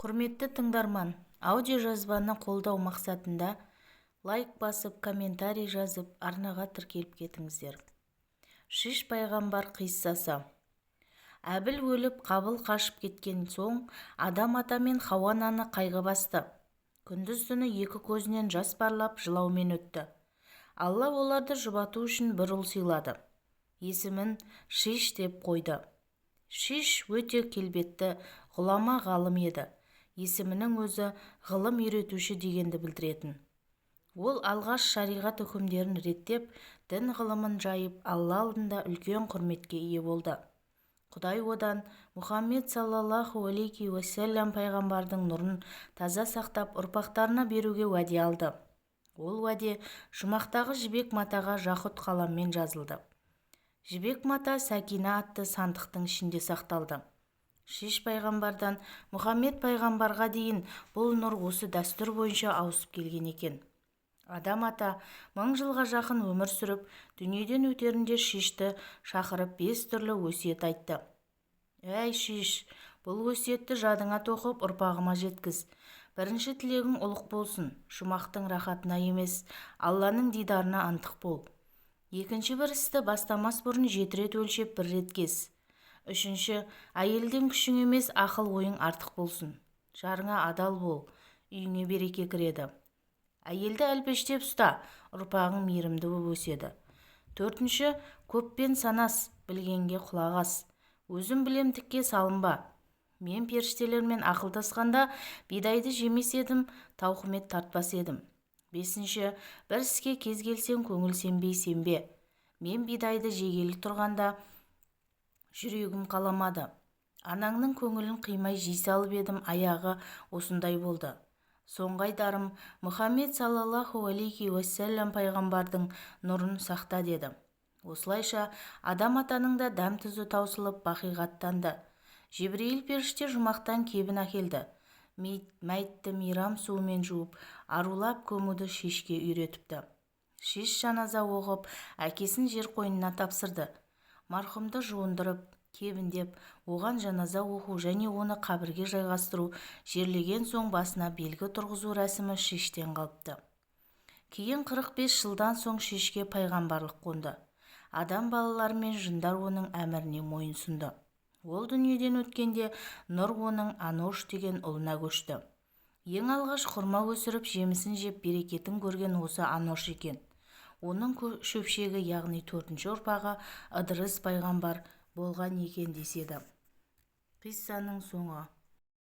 Құрметті тыңдарман, аудиожазбаны қолдау мақсатында лайк басып, комментарий жазып, арнаға тіркеліп кетіңіздер. Шиш пайғамбар қиссасы. Әбіл өліп, Қабыл қашып кеткен соң, Адам ата мен Хауа ананы қайғы басты. Күндіз-түні екі көзінен жас парлап, жылаумен өтті. Алла оларды жұбату үшін бір ұл сыйлады. Есімін Шиш деп қойды. Шиш өте келбетті, ғұлама ғалым еді. Есімінің өзі ғылым үйретуші дегенді білдіретін. Ол алғаш шариғат үкімдерін реттеп, дін ғылымын жайып, Алла алдында үлкен құрметке ие болды. Құдай одан Мұхаммед саллаллаху алейхи уассалям пайғамбардың нұрын таза сақтап, ұрпақтарына беруге уәде алды. Ол уәде жұмақтағы жібек матаға жақұт қаламмен жазылды. Жібек мата Сәкина атты сандықтың ішінде сақталды. Шиш пайғамбардан Мұхаммед пайғамбарға дейін бұл нұр осы дәстүр бойынша ауысып келген екен. Адам ата 1000 жылға жақын өмір сүріп, дүниеден өтерінде Шишті шақырып 5 түрлі өсиет айтты. Әй Шиш, бұл өсиетті жадыңа тоқып ұрпағыма жеткіз. Бірінші тілегің ұлық болсын, жұмақтың рахатына емес, Алланың дидарына ынтық бол. Екінші бір істі бастамас бұрын 7 рет өлшеп 1 рет кес. Үшінші, әйелден күшің емес, ақыл ойың артық болсын. Жарыңа адал бол, үйіңе береке кіреді. Әйелді әлпештеп ұста, ұрпағың мейірімді болып өседі. Төртінші, көппен санас, білгенге құлақ ас. Өзім білемдікке салынба. Мен періштелермен ақылдасқанда бидайды жемес едім, тауқымет тартпас едім. Бесінші, бір іске кез келсең көңіл сенбей сенбе. Мен бидайды жегелі тұрғанда жүрегім қаламады. Анаңның көңілін қимай жей салып едім, аяғы осындай болды. Соңғы айтарым, Мұхаммед саллаллаху алейхи уассалям пайғамбардың нұрын сақта деді. Осылайша Адам атаның да дәм-тұзы таусылып бақиғаттанды. Жебірейіл періште жұмақтан кебін әкелді. Мәйтті мейрам суымен жуып, арулап көмуді Шишке үйретіпті. Шиш жаназа оқып, әкесін жер қойнына тапсырды. Марқұмды жуындырып, кебіндеп, оған жаназа оқу және оны қабірге жайғастыру, жерлеген соң басына белгі тұрғызу рәсімі Шиштен қалыпты. Кейін 45 жылдан соң Шишке пайғамбарлық қонды. Адам балалары мен жындар оның әміріне мойынсұнды. Ол дүниеден өткенде нұр оның Анош деген ұлына көшті. Ең алғаш құрма өсіріп, жемісін жеп, берекетін көрген осы Анош екен. Оның шөпшегі, яғни 4-ші ұрпағы Ыдырыс пайғамбар болған екен деседі. Қиссаның соңы.